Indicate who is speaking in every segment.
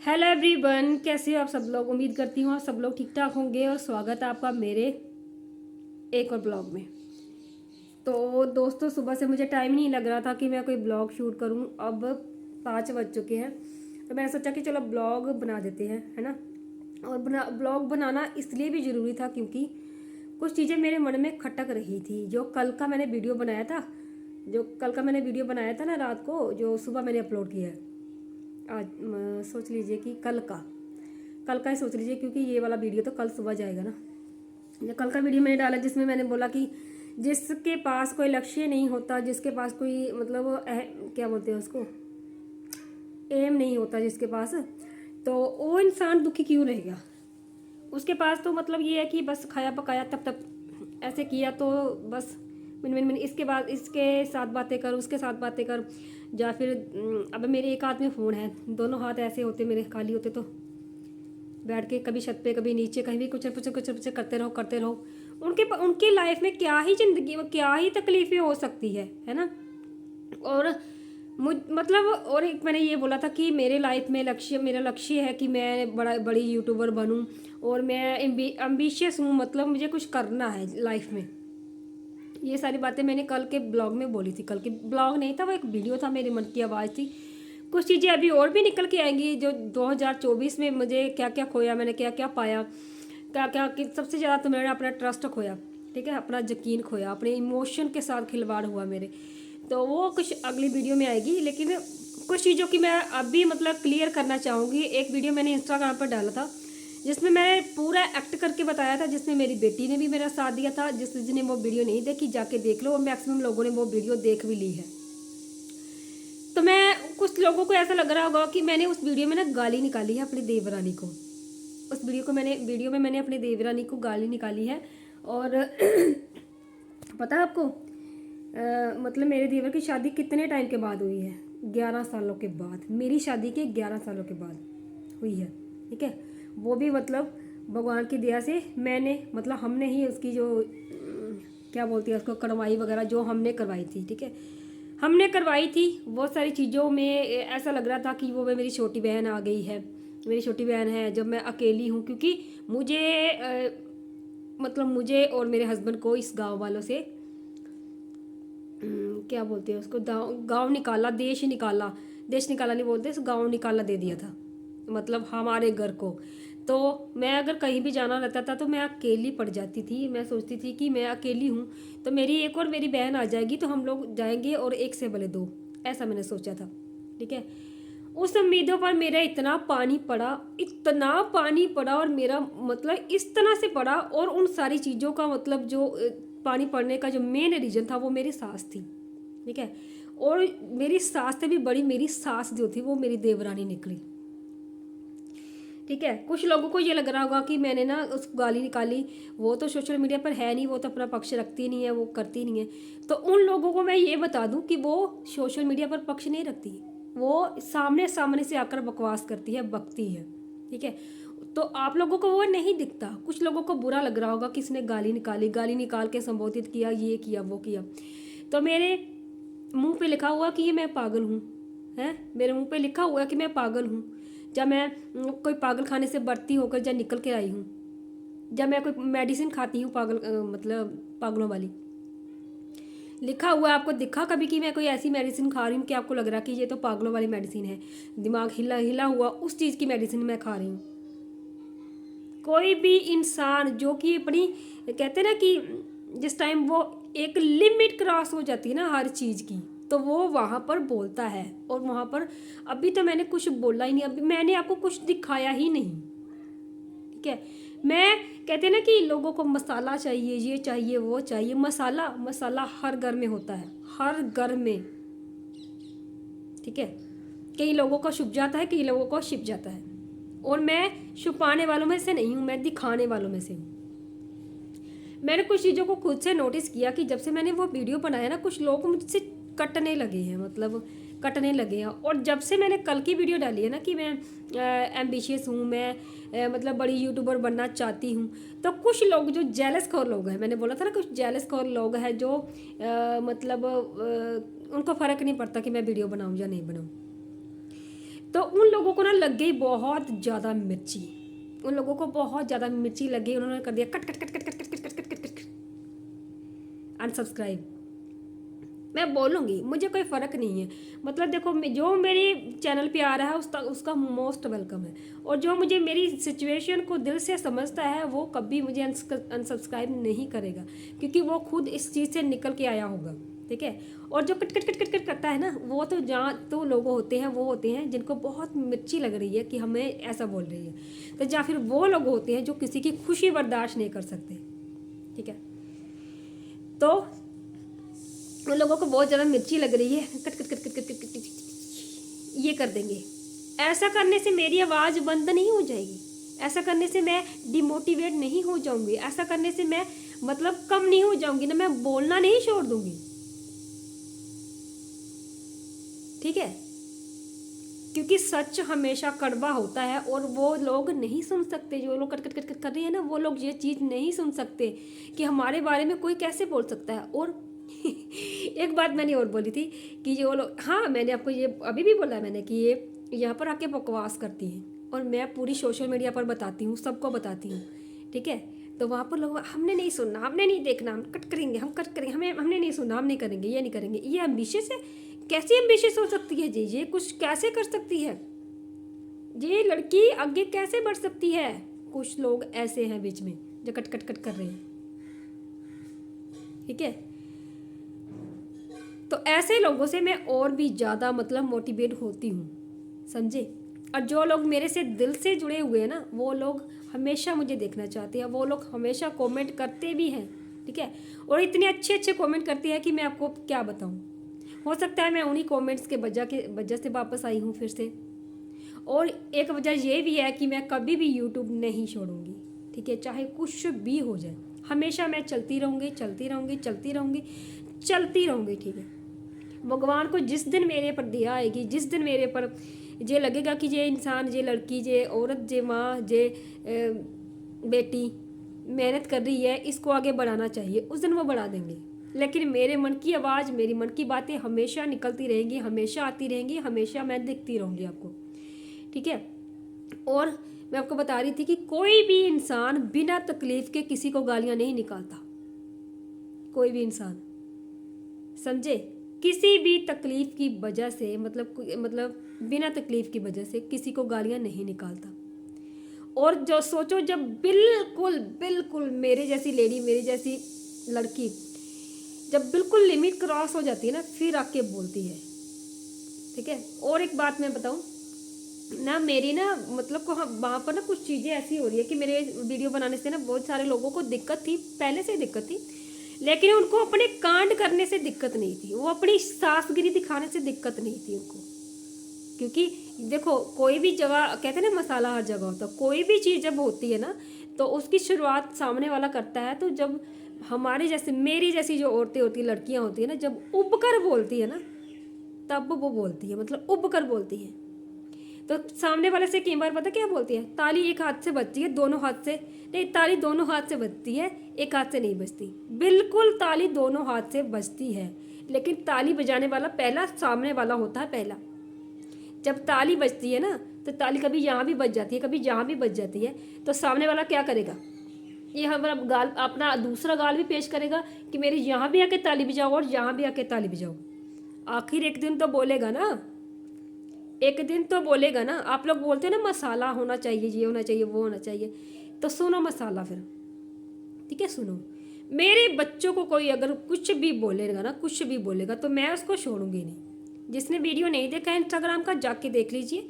Speaker 1: Hello everyone, कैसे हो आप सब लोग। उम्मीद करती हूँ आप सब लोग ठीक ठाक होंगे और स्वागत है आपका मेरे एक और ब्लॉग में। तो दोस्तों, सुबह से मुझे टाइम नहीं लग रहा था कि मैं कोई ब्लॉग शूट करूँ। अब 5 बज चुके हैं तो मैंने सोचा कि चलो ब्लॉग बना देते हैं, है ना। और ब्लॉग बनाना इसलिए भी ज़रूरी था क्योंकि कुछ चीज़ें मेरे मन में खटक रही थी। जो कल का मैंने वीडियो बनाया था ना रात को, जो सुबह मैंने अपलोड किया है। आज सोच लीजिए कि कल का ही सोच लीजिए, क्योंकि ये वाला वीडियो तो कल सुबह जाएगा ना। ये कल का वीडियो मैंने डाला जिसमें मैंने बोला कि जिसके पास कोई लक्ष्य नहीं होता, जिसके पास कोई मतलब क्या बोलते हैं उसको, एम नहीं होता जिसके पास, तो वो इंसान दुखी क्यों रहेगा। उसके पास तो मतलब ये है कि बस खाया पकाया तब तक ऐसे किया, तो बस मिन इसके बाद इसके साथ बातें कर, उसके साथ बातें कर, या फिर अब मेरे एक हाथ में फ़ोन है, दोनों हाथ ऐसे होते मेरे खाली होते तो बैठ के कभी छत पे कभी नीचे कहीं भी कुछ करते रहो। उनकी लाइफ में क्या ही ज़िंदगी में क्या ही तकलीफ़ें हो सकती है ना। और मतलब और एक मैंने ये बोला था कि मेरा लक्ष्य है कि मैं बड़ी यूट्यूबर बनूं और मैं एम्बिशियस हूँ, मतलब मुझे कुछ करना है लाइफ में। ये सारी बातें मैंने कल के ब्लॉग में बोली थी। कल के ब्लॉग नहीं था, वो एक वीडियो था, मेरे मन की आवाज़ थी। कुछ चीज़ें अभी और भी निकल के आएंगी, जो 2024 में मुझे क्या क्या खोया, मैंने क्या क्या पाया, क्या क्या कि सबसे ज़्यादा तो मैंने अपना ट्रस्ट खोया, ठीक है, अपना यकीन खोया, अपने इमोशन के साथ खिलवाड़ हुआ मेरे। तो वो कुछ अगली वीडियो में आएगी, लेकिन कुछ चीज़ों की मैं अभी मतलब क्लियर करना चाहूँगी। एक वीडियो मैंने इंस्टाग्राम पर डाला था जिसमें मैंने पूरा एक्ट करके बताया था, जिसमें मेरी बेटी ने भी मेरा साथ दिया था। जिसने वो वीडियो नहीं देखी जाके देख लो, और मैक्सिमम लोगों ने वो वीडियो देख भी ली है। तो मैं कुछ लोगों को ऐसा लग रहा होगा कि मैंने उस वीडियो में ना गाली निकाली है अपनी देवरानी को। उस वीडियो में मैंने अपनी देवरानी को गाली निकाली है। और पता है आपको, मतलब मेरे देवर की शादी कितने टाइम के बाद हुई है? 11 सालों के बाद। मेरी शादी के 11 सालों के बाद हुई है, ठीक है। वो भी मतलब भगवान की दया से मैंने मतलब हमने ही उसकी जो क्या बोलती है उसको, कड़वाई वगैरह जो हमने करवाई थी, ठीक है, हमने करवाई थी। बहुत सारी चीज़ों में ऐसा लग रहा था कि वो मेरी छोटी बहन आ गई है, मेरी छोटी बहन है जब मैं अकेली हूँ। क्योंकि मतलब मुझे और मेरे हस्बैंड को इस गांव वालों से क्या बोलते हैं उसको, गांव निकाला, देश निकाला नहीं बोलते, इस गांव निकाला दे दिया था, मतलब हमारे घर को। तो मैं अगर कहीं भी जाना रहता था तो मैं अकेली पड़ जाती थी। मैं सोचती थी कि मैं अकेली हूँ तो मेरी बहन आ जाएगी तो हम लोग जाएंगे और एक से भले दो, ऐसा मैंने सोचा था, ठीक है। उस उम्मीदों पर मेरा इतना पानी पड़ा और मेरा मतलब इस तरह से पड़ा। और उन सारी चीज़ों का मतलब जो पानी पड़ने का जो मेन रीज़न था वो मेरी सास थी, ठीक है। और मेरी सास से भी बड़ी मेरी सास जो थी वो मेरी देवरानी निकली, ठीक है। कुछ लोगों को ये लग रहा होगा कि मैंने ना उसको गाली निकाली, वो तो सोशल मीडिया पर है नहीं, वो तो अपना पक्ष रखती नहीं है, वो करती नहीं है। तो उन लोगों को मैं ये बता दूं कि वो सोशल मीडिया पर पक्ष नहीं रखती, वो सामने सामने से आकर बकवास करती है, बकती है, ठीक है। तो आप लोगों को वो नहीं दिखता। कुछ लोगों को बुरा लग रहा होगा कि इसने गाली निकाल के संबोधित किया, ये किया वो किया। तो मेरे मुंह पे लिखा हुआ कि ये मैं पागल हूँ, है, मेरे मुंह पे लिखा हुआ है कि मैं पागल हूँ। जब मैं कोई पागल खाने से बढ़ती होकर जब निकल के आई हूँ, जब मैं कोई मेडिसिन खाती हूँ मतलब पागलों वाली, लिखा हुआ है। आपको दिखा कभी कि मैं कोई ऐसी मेडिसिन खा रही हूँ कि आपको लग रहा है कि ये तो पागलों वाली मेडिसिन है, दिमाग हिला हिला हुआ उस चीज़ की मेडिसिन मैं खा रही हूँ? कोई भी इंसान जो कि अपनी कहते हैं ना कि जिस टाइम वो एक लिमिट क्रॉस हो जाती है ना हर चीज़ की, तो वो वहाँ पर बोलता है। और वहाँ पर अभी तो मैंने कुछ बोला ही नहीं, अभी मैंने आपको कुछ दिखाया ही नहीं, ठीक है। मैं कहते हैं ना कि लोगों को मसाला चाहिए, ये चाहिए वो चाहिए। मसाला हर घर में होता है, हर घर में, ठीक है। कई लोगों को छुप जाता है, कई लोगों को छिप जाता है, और मैं छुपाने वालों में से नहीं हूँ, मैं दिखाने वालों में से हूँ। मैंने कुछ चीज़ों को खुद से नोटिस किया कि जब से मैंने वो वीडियो बनाया ना, कुछ लोग मुझसे कटने लगे हैं, मतलब कटने लगे हैं। और जब से मैंने कल की वीडियो डाली है ना कि मैं एम्बिशियस हूँ, मैं मतलब बड़ी यूट्यूबर बनना चाहती हूँ, तो कुछ लोग जो जेलस खोर लोग हैं, मैंने बोला था ना कुछ जेलस खोर लोग हैं जो मतलब उनको फ़र्क नहीं पड़ता कि मैं वीडियो बनाऊँ या नहीं बनाऊँ। तो उन लोगों को ना लग गई बहुत ज़्यादा मिर्ची, उन लोगों को बहुत ज़्यादा मिर्ची लग गई, उन्होंने कर दिया cut cut cut cut cut cut cut cut cut cut unsubscribe. मैं बोलूँगी मुझे कोई फ़र्क नहीं है, मतलब देखो जो मेरे चैनल पे आ रहा है उसका मोस्ट वेलकम है, और जो मुझे मेरी सिचुएशन को दिल से समझता है वो कभी मुझे अनसब्सक्राइब नहीं करेगा, क्योंकि वो खुद इस चीज़ से निकल के आया होगा, ठीक है। और जो cut cut cut cut cut करता है ना, वो तो जहाँ तो लोग होते हैं, वो होते हैं जिनको बहुत मिर्ची लग रही है कि हमें ऐसा बोल रही है, तो या फिर वो लोग होते हैं जो किसी की खुशी बर्दाश्त नहीं कर सकते, ठीक है। तो उन लोगों को बहुत ज़्यादा मिर्ची लग रही है, cut cut cut cut cut cut cut ये कर देंगे। ऐसा करने से मेरी आवाज़ बंद नहीं हो जाएगी, ऐसा करने से मैं डिमोटिवेट नहीं हो जाऊंगी, ऐसा करने से मैं मतलब कम नहीं हो जाऊंगी ना, मैं बोलना नहीं छोड़ दूंगी, ठीक है। क्योंकि सच हमेशा कड़वा होता है, और वो लोग नहीं सुन सकते, जो लोग कट कट कट कट कर रहे हैं ना, वो लोग ये चीज़ नहीं सुन सकते कि हमारे बारे में कोई कैसे बोल सकता है। और एक बात मैंने और बोली थी कि जो लोग, हाँ मैंने आपको ये अभी भी बोला मैंने कि ये यहाँ पर आके बकवास करती हैं, और मैं पूरी सोशल मीडिया पर बताती हूँ, सबको बताती हूँ, ठीक है। तो वहाँ पर लोग हमने नहीं सुनना, हमने नहीं देखना, हम कट करेंगे, हम कट करेंगे, हमने नहीं सुनना, हम नहीं करेंगे, ये नहीं करेंगे। ये एम्बिशियस है? कैसी एम्बिशियस हो सकती है जी? ये कुछ कैसे कर सकती है? ये लड़की आगे कैसे बढ़ सकती है? कुछ लोग ऐसे हैं बीच में जो कट कट कट कर रहे हैं, ठीक है। तो ऐसे लोगों से मैं और भी ज़्यादा मतलब मोटिवेट होती हूँ, समझे। और जो लोग मेरे से दिल से जुड़े हुए हैं ना, वो लोग हमेशा मुझे देखना चाहते हैं, वो लोग हमेशा कमेंट करते भी हैं, ठीक है। और इतने अच्छे अच्छे कमेंट करते हैं कि मैं आपको क्या बताऊँ। हो सकता है मैं उन्हीं कमेंट्स के वजह से वापस आई हूँ फिर से। और एक वजह ये भी है कि मैं कभी भी यूट्यूब नहीं छोड़ूंगी, ठीक है, चाहे कुछ भी हो जाए, हमेशा मैं चलती रहूँगी चलती रहूँगी चलती रहूँगी चलती रहूँगी, ठीक है। भगवान को जिस दिन मेरे पर दया आएगी, जिस दिन मेरे पर ये लगेगा कि ये इंसान, ये लड़की, ये औरत, ये माँ, ये बेटी मेहनत कर रही है, इसको आगे बढ़ाना चाहिए, उस दिन वो बढ़ा देंगे। लेकिन मेरे मन की आवाज़, मेरी मन की बातें हमेशा निकलती रहेंगी, हमेशा आती रहेंगी, हमेशा मैं दिखती रहूँगी आपको, ठीक है। और मैं आपको बता रही थी कि कोई भी इंसान बिना तकलीफ के किसी को गालियाँ नहीं निकालता, कोई भी इंसान, समझे। किसी भी तकलीफ की वजह से मतलब बिना तकलीफ की वजह से किसी को गालियाँ नहीं निकालता। और जो सोचो, जब बिल्कुल बिल्कुल मेरे जैसी लेडी, मेरी जैसी लड़की जब बिल्कुल लिमिट क्रॉस हो जाती है ना, फिर आके बोलती है, ठीक है। और एक बात मैं बताऊं ना, मेरी ना मतलब को वहाँ पर ना कुछ चीज़ें ऐसी हो रही है कि मेरे वीडियो बनाने से ना बहुत सारे लोगों को दिक्कत थी, पहले से दिक्कत थी, लेकिन उनको अपने कांड करने से दिक्कत नहीं थी, वो अपनी सासगिरी दिखाने से दिक्कत नहीं थी उनको। क्योंकि देखो, कोई भी जगह कहते हैं ना, मसाला हर जगह होता है, कोई भी चीज़ जब होती है ना, तो उसकी शुरुआत सामने वाला करता है। तो जब हमारे जैसे, मेरी जैसी जो औरतें होती है, लड़कियां होती है ना, जब उब कर बोलती है ना, तब वो बोलती है, मतलब उब कर बोलती है। तो सामने वाले से कई बार पता क्या बोलती है, ताली एक हाथ से बजती है, दोनों हाथ से नहीं, ताली दोनों हाथ से बजती है, एक हाथ से नहीं बजती। बिल्कुल ताली दोनों हाथ से बजती है, लेकिन ताली बजाने वाला पहला सामने वाला होता है पहला। जब ताली बजती है ना, तो ताली कभी यहाँ भी बज जाती है, कभी यहाँ भी बज जाती है, तो सामने वाला क्या करेगा, ये हमारा गाल, अपना दूसरा गाल भी पेश करेगा कि मेरे यहाँ भी आके ताली बजाओ और यहाँ भी आके ताली बजाओ। आखिर एक दिन तो बोलेगा ना, एक दिन तो बोलेगा ना। आप लोग बोलते हैं ना मसाला होना चाहिए, ये होना चाहिए, वो होना चाहिए, तो सुनो मसाला फिर, ठीक है। सुनो, मेरे बच्चों को कोई अगर कुछ भी बोलेगा ना, कुछ भी बोलेगा, तो मैं उसको छोड़ूंगी नहीं। जिसने वीडियो नहीं देखा है इंस्टाग्राम का, जाके देख लीजिए,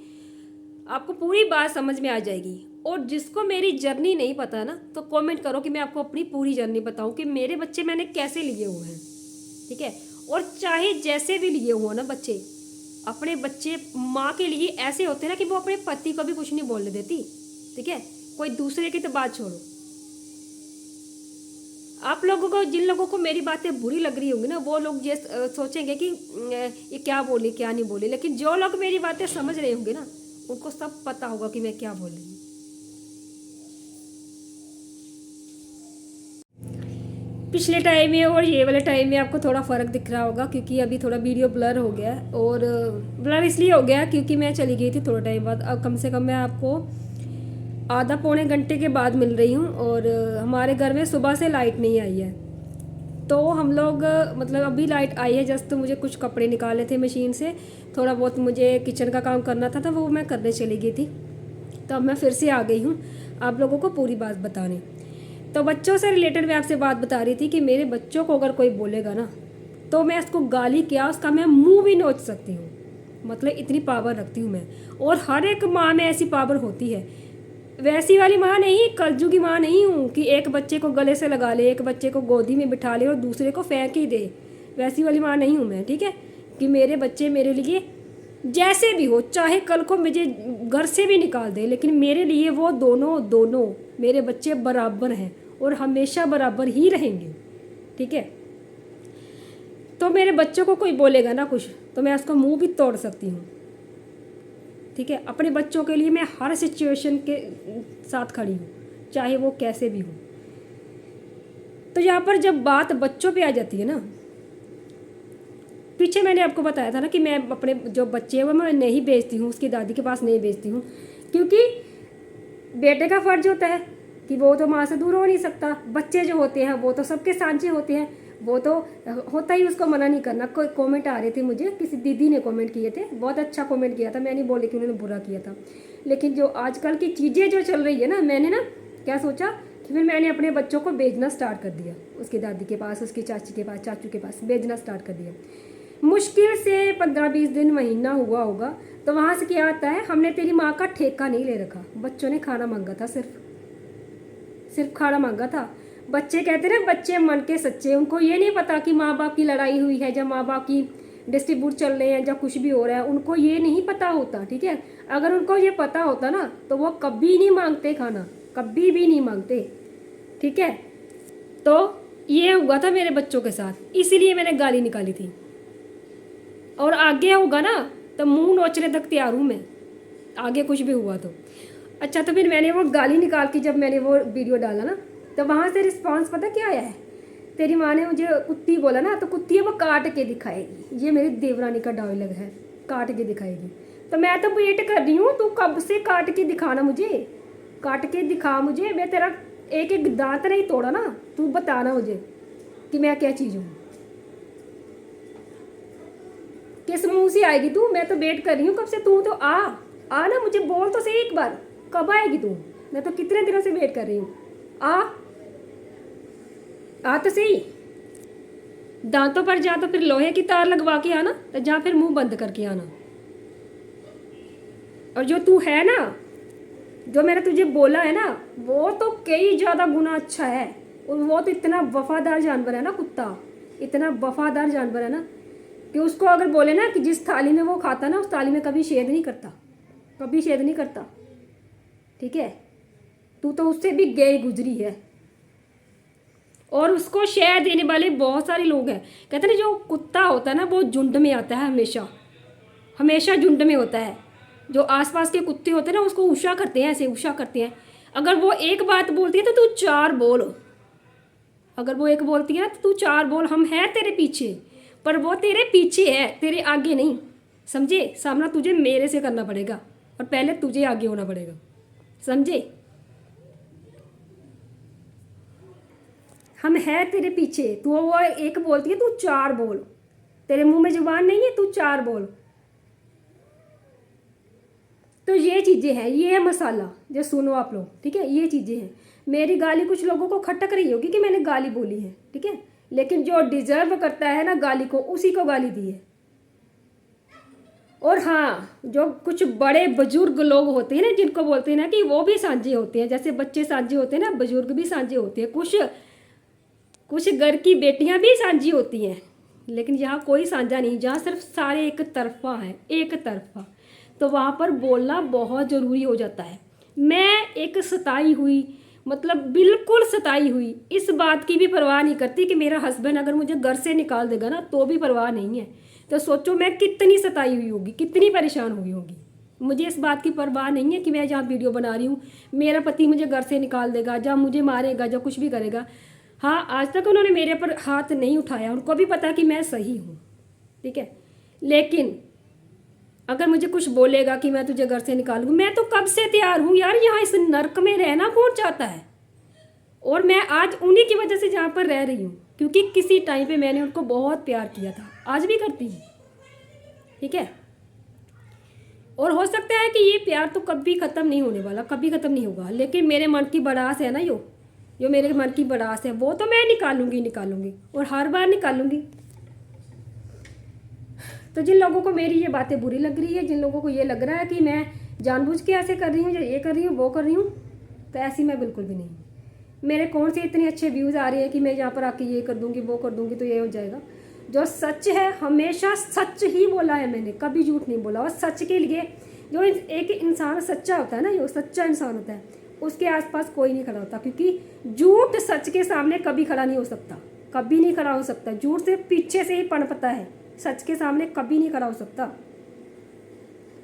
Speaker 1: आपको पूरी बात समझ में आ जाएगी। और जिसको मेरी जर्नी नहीं पता ना, तो कमेंट करो कि मैं आपको अपनी पूरी जर्नी बताऊं कि मेरे बच्चे मैंने कैसे लिए हुए हैं, ठीक है। और चाहे जैसे भी लिए हुए ना बच्चे, अपने बच्चे माँ के लिए ऐसे होते हैं ना कि वो अपने पति को भी कुछ नहीं बोलने देती, ठीक है। कोई दूसरे की तो बात छोड़ो। आप लोगों को, जिन लोगों को मेरी बातें बुरी लग रही होंगी ना, वो लोग ये सोचेंगे कि ये क्या बोली क्या नहीं बोली, लेकिन जो लोग मेरी बातें समझ रहे होंगे ना, उनको सब पता होगा कि मैं क्या बोल रही हूँ। पिछले टाइम में और ये वाले टाइम में आपको थोड़ा फ़र्क दिख रहा होगा, क्योंकि अभी थोड़ा वीडियो ब्लर हो गया है। और ब्लर इसलिए हो गया क्योंकि मैं चली गई थी थोड़ा टाइम बाद। अब कम से कम मैं आपको आधा पौने घंटे के बाद मिल रही हूँ। और हमारे घर में सुबह से लाइट नहीं आई है, तो हम लोग मतलब अभी लाइट आई है जस्ट। तो मुझे कुछ कपड़े निकालने थे मशीन से, थोड़ा बहुत मुझे किचन का काम करना था, तो वो मैं करने चली गई थी। तो अब मैं फिर से आ गई हूँ आप लोगों को पूरी बात बताने। तो बच्चों से रिलेटेड मैं आपसे बात बता रही थी कि मेरे बच्चों को अगर कोई बोलेगा ना, तो मैं उसको गाली क्या, उसका मैं मुंह भी नोच सकती हूँ। मतलब इतनी पावर रखती हूँ मैं। और हर एक माँ में ऐसी पावर होती है। वैसी वाली माँ नहीं, कलजू की माँ नहीं हूँ कि एक बच्चे को गले से लगा ले, एक बच्चे को गोदी में बिठा ले और दूसरे को फेंक ही दे। वैसी वाली माँ नहीं हूँ मैं, ठीक है। कि मेरे बच्चे मेरे लिए जैसे भी हो, चाहे कल को मुझे घर से भी निकाल दे, लेकिन मेरे लिए वो दोनों मेरे बच्चे बराबर हैं और हमेशा बराबर ही रहेंगे, ठीक है। तो मेरे बच्चों को कोई बोलेगा ना कुछ, तो मैं उसका मुंह भी तोड़ सकती हूँ, ठीक है। अपने बच्चों के लिए मैं हर सिचुएशन के साथ खड़ी हूँ, चाहे वो कैसे भी हो। तो यहाँ पर जब बात बच्चों पे आ जाती है ना, पीछे मैंने आपको बताया था ना कि मैं अपने जो बच्चे हैं वो मैं नहीं भेजती हूँ, उसकी दादी के पास नहीं भेजती हूँ, क्योंकि बेटे का फ़र्ज होता है कि वो तो माँ से दूर हो नहीं सकता। बच्चे जो होते हैं वो तो सबके साझे होते हैं, वो तो होता ही, उसको मना नहीं करना। कोई कमेंट आ रहे थे मुझे, किसी दीदी ने कमेंट किए थे, बहुत अच्छा कमेंट किया था। मैं नहीं बोली कि उन्होंने बुरा किया था, लेकिन जो आजकल की चीज़ें जो चल रही है ना, मैंने ना क्या सोचा कि फिर मैंने अपने बच्चों को भेजना स्टार्ट कर दिया, उसकी दादी के पास, उसकी चाची के पास, चाचू के पास भेजना स्टार्ट कर दिया। मुश्किल से 15-20 दिन, महीना हुआ होगा। तो वहाँ से क्या आता है, हमने तेरी माँ का ठेका नहीं ले रखा। बच्चों ने खाना मांगा था, सिर्फ खाना मांगा था। बच्चे कहते ना, बच्चे मन के सच्चे, उनको ये नहीं पता कि माँ बाप की लड़ाई हुई है, या माँ बाप की डिस्ट्रीब्यूट चल रहे हैं, या कुछ भी हो रहा है, उनको ये नहीं पता होता, ठीक है। अगर उनको ये पता होता ना, तो वो कभी नहीं मांगते खाना, कभी भी नहीं मांगते, ठीक है। तो ये हुआ था मेरे बच्चों के साथ, इसीलिए मैंने गाली निकाली थी। और आगे होगा ना तो मुंह नोचने तक तैयार हूँ मैं, आगे कुछ भी हुआ तो। अच्छा, तो फिर मैंने वो गाली निकाल के जब मैंने वो वीडियो डाला ना, तो वहाँ से रिस्पांस पता क्या आया है, तेरी माँ ने मुझे कुत्ती बोला ना, तो कुत्ती वो काट के दिखाएगी। ये मेरी देवरानी का डायलॉग है, काट के दिखाएगी। तो मैं तो वेट कर रही हूँ, तू कब से काट के दिखाना मुझे, काट के दिखा मुझे। मैं तेरा एक एक दांत नहीं तोड़ा ना, तू बताना मुझे कि मैं क्या चीज़ हूँ, किस मुंह से आएगी तू। मैं तो वेट कर रही हूँ कब से, तू तो आ ना, मुझे बोल तो सही एक बार, कब आएगी तू। मैं तो कितने दिनों से वेट कर रही हूँ, आ तो सही। दांतों पर जा तो फिर लोहे की तार लगवा के आना, तो जा फिर मुंह बंद करके आना। और जो तू है ना, जो मैंने तुझे बोला है ना, वो तो कई ज़्यादा गुना अच्छा है। और वो तो इतना वफादार जानवर है ना, कुत्ता इतना वफादार जानवर है ना, कि उसको अगर बोले ना कि जिस थाली में वो खाता ना, उस थाली में कभी छेद नहीं करता, कभी छेद नहीं करता, ठीक है। तू तो उससे भी गई गुजरी है। और उसको शह देने वाले बहुत सारे लोग हैं। कहते हैं ना, जो कुत्ता होता है ना, वो झुंड में आता है, हमेशा हमेशा झुंड में होता है। जो आसपास के कुत्ते होते हैं ना, उसको उषा करते हैं, ऐसे उषा करते हैं। अगर वो एक बात बोलती है तो तू चार बोल, अगर वो एक बोलती है ना तो तू चार बोल, हम हैं तेरे पीछे। पर वो तेरे पीछे है, तेरे आगे नहीं, समझे। सामना तुझे मेरे से करना पड़ेगा, और पहले तुझे आगे होना पड़ेगा, समझे। हम हैं तेरे पीछे, तू वो एक बोलती है, तू चार बोल। तेरे मुंह में जुबान नहीं है, तू चार बोल। तो ये चीज़ें हैं, ये है मसाला, जो सुनो आप लोग, ठीक है। ये चीज़ें हैं। मेरी गाली कुछ लोगों को खटक रही होगी कि मैंने गाली बोली है, ठीक है, लेकिन जो डिजर्व करता है ना गाली को, उसी को गाली दी है। और हाँ, जो कुछ बड़े बुजुर्ग लोग होते हैं ना, जिनको बोलते हैं ना कि वो भी सांझे होते हैं, जैसे बच्चे सांझे होते हैं ना, बुजुर्ग भी सांझे होते हैं, कुछ घर की बेटियां भी सांझी होती हैं। लेकिन यहाँ कोई साझा नहीं, जहाँ सिर्फ सारे एक तरफा है, एक तरफा। तो वहाँ पर बोलना बहुत ज़रूरी हो जाता है। मैं एक सताई हुई, मतलब बिल्कुल सताई हुई, इस बात की भी परवाह नहीं करती कि मेरा हस्बैंड अगर मुझे घर से निकाल देगा ना, तो भी परवाह नहीं है। तो सोचो मैं कितनी सताई हुई होगी, कितनी परेशान हुई होगी। मुझे इस बात की परवाह नहीं है कि मैं जहाँ वीडियो बना रही हूँ, मेरा पति मुझे घर से निकाल देगा, जहाँ मुझे मारेगा, जहाँ कुछ भी करेगा। हाँ, आज तक उन्होंने मेरे पर हाथ नहीं उठाया, उनको भी पता कि मैं सही हूँ, ठीक है। लेकिन अगर मुझे कुछ बोलेगा कि मैं तुझे घर से निकालूंगी, मैं तो कब से तैयार हूँ यार, यहाँ इस नर्क में रहना कौन चाहता है। और मैं आज उन्हीं की वजह से जहाँ पर रह रही हूँ, क्योंकि किसी टाइम पे मैंने उनको बहुत प्यार किया था, आज भी करती हूँ, ठीक है। और हो सकता है कि ये प्यार तो कभी ख़त्म नहीं होने वाला, कभी ख़त्म नहीं होगा, लेकिन मेरे मन की बड़ास है ना, जो मेरे मन की बड़ास है वो तो मैं निकालूंगी और हर बार निकालूंगी। तो जिन लोगों को मेरी ये बातें बुरी लग रही है, जिन लोगों को ये लग रहा है कि मैं जानबूझ के ऐसे कर रही हूँ, ये कर रही हूँ, वो कर रही हूँ, तो ऐसी मैं बिल्कुल भी नहीं हूँ। मेरे कौन से इतने अच्छे व्यूज़ आ रहे हैं कि मैं यहाँ पर आके ये कर दूँगी, वो कर दूँगी, तो ये हो जाएगा। जो सच है, हमेशा सच ही बोला है मैंने, कभी झूठ नहीं बोला। और सच के लिए जो एक इंसान सच्चा होता है ना, जो सच्चा इंसान होता है, उसके आसपास कोई नहीं खड़ा होता, क्योंकि झूठ सच के सामने कभी खड़ा नहीं हो सकता, कभी नहीं खड़ा हो सकता। झूठ से पीछे से ही पनपता है, सच के सामने कभी नहीं खड़ा हो सकता।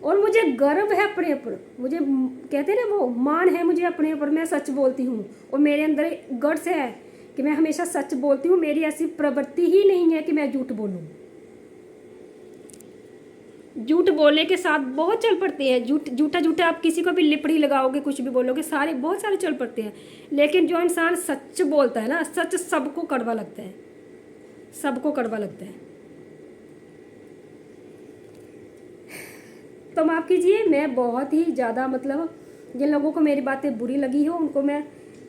Speaker 1: और मुझे गर्व है अपने ऊपर, मुझे कहते हैं ना वो मान है मुझे अपने ऊपर, मैं सच बोलती हूँ और मेरे अंदर गट्स है कि मैं हमेशा सच बोलती हूँ। मेरी ऐसी प्रवृत्ति ही नहीं है कि मैं झूठ बोलूँ। झूठ बोलने के साथ बहुत चल पड़ते हैं, झूठा आप किसी को भी लिपड़ी लगाओगे, कुछ भी बोलोगे, सारे बहुत सारे चल पड़ते हैं। लेकिन जो इंसान सच बोलता है ना, सच सबको कड़वा लगता है, सबको कड़वा लगता है। तो माफ़ कीजिए, मैं बहुत ही ज़्यादा मतलब जिन लोगों को मेरी बातें बुरी लगी हो उनको मैं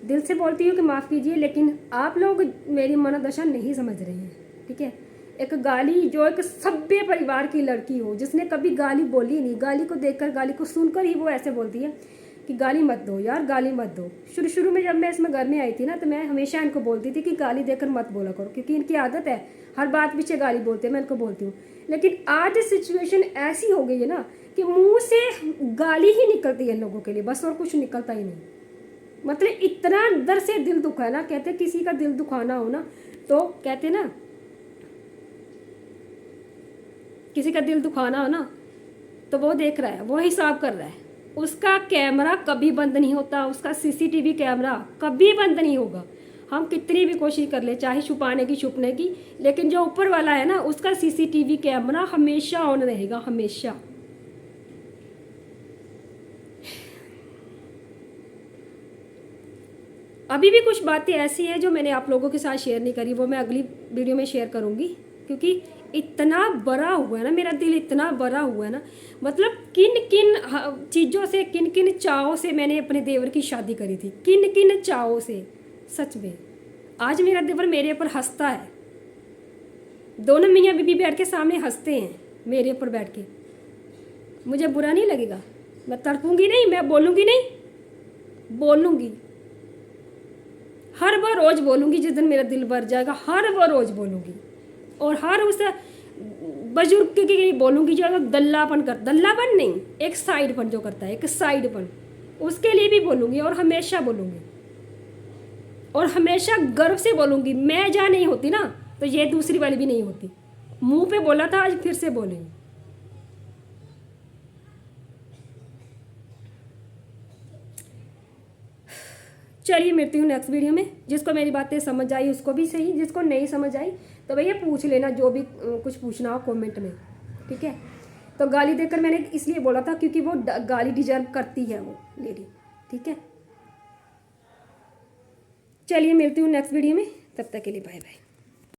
Speaker 1: दिल से बोलती हूँ कि माफ़ कीजिए, लेकिन आप लोग मेरी मनोदशा नहीं समझ रहे हैं, ठीक है। एक गाली, जो एक सभ्य परिवार की लड़की हो, जिसने कभी गाली बोली नहीं, गाली को देखकर, गाली को सुनकर ही वो ऐसे बोलती है कि गाली मत दो यार, गाली मत दो। शुरू में जब मैं इसमें घर में आई थी ना, तो मैं हमेशा इनको बोलती थी कि गाली देकर मत बोला करो, क्योंकि इनकी आदत है हर बात पीछे गाली बोलते हैं, मैं इनको बोलती हूँ। लेकिन आज सिचुएशन ऐसी हो गई है ना कि मुंह से गाली ही निकलती है लोगों के लिए, बस और कुछ निकलता ही नहीं। मतलब इतना अंदर से दिल दुखा है ना, कहते किसी का दिल दुखाना हो ना, तो कहते ना किसी का दिल दुखाना हो ना, तो वो देख रहा है, वो हिसाब कर रहा है, उसका कैमरा कभी बंद नहीं होता, उसका सीसीटीवी कैमरा कभी बंद नहीं होगा। हम कितनी भी कोशिश कर ले, चाहे छुपाने की, लेकिन जो ऊपर वाला है ना, उसका सीसीटीवी कैमरा हमेशा ऑन रहेगा, हमेशा। अभी भी कुछ बातें ऐसी हैं जो मैंने आप लोगों के साथ शेयर नहीं करी, वो मैं अगली वीडियो में शेयर करूंगी, क्योंकि इतना बड़ा हुआ है ना, मेरा दिल इतना बड़ा हुआ है ना। मतलब किन किन चीज़ों से, किन किन चाहों से मैंने अपने देवर की शादी करी थी, किन किन चाहों से। सच में आज मेरा देवर मेरे ऊपर हंसता है, दोनों मियाँ बीबी बैठ के सामने हंसते हैं मेरे ऊपर बैठ के। मुझे बुरा नहीं लगेगा, मैं तड़पूंगी नहीं, मैं बोलूँगी नहीं, बोलूँगी हर बार, रोज़ बोलूँगी। जिस दिन मेरा दिल भर जाएगा हर बार रोज़ बोलूँगी, और हर उस बुजुर्ग के लिए बोलूँगी जो दल्लापन नहीं, एक साइडपन जो करता है, एक साइडपन, उसके लिए भी बोलूँगी। और हमेशा बोलूँगी, और हमेशा गर्व से बोलूँगी। मैं जहाँ नहीं होती ना, तो ये दूसरी वाली भी नहीं होती। मुंह पे बोला था, आज फिर से बोलेंगे। चलिए मिलती हूँ नेक्स्ट वीडियो में। जिसको मेरी बातें समझ आई उसको भी सही, जिसको नहीं समझ आई तो भैया पूछ लेना, जो भी कुछ पूछना हो कमेंट में, ठीक है। तो गाली देकर मैंने इसलिए बोला था क्योंकि वो गाली डिजर्व करती है वो लेडी, ठीक है। चलिए मिलती हूँ नेक्स्ट वीडियो में, तब तक के लिए बाय बाय।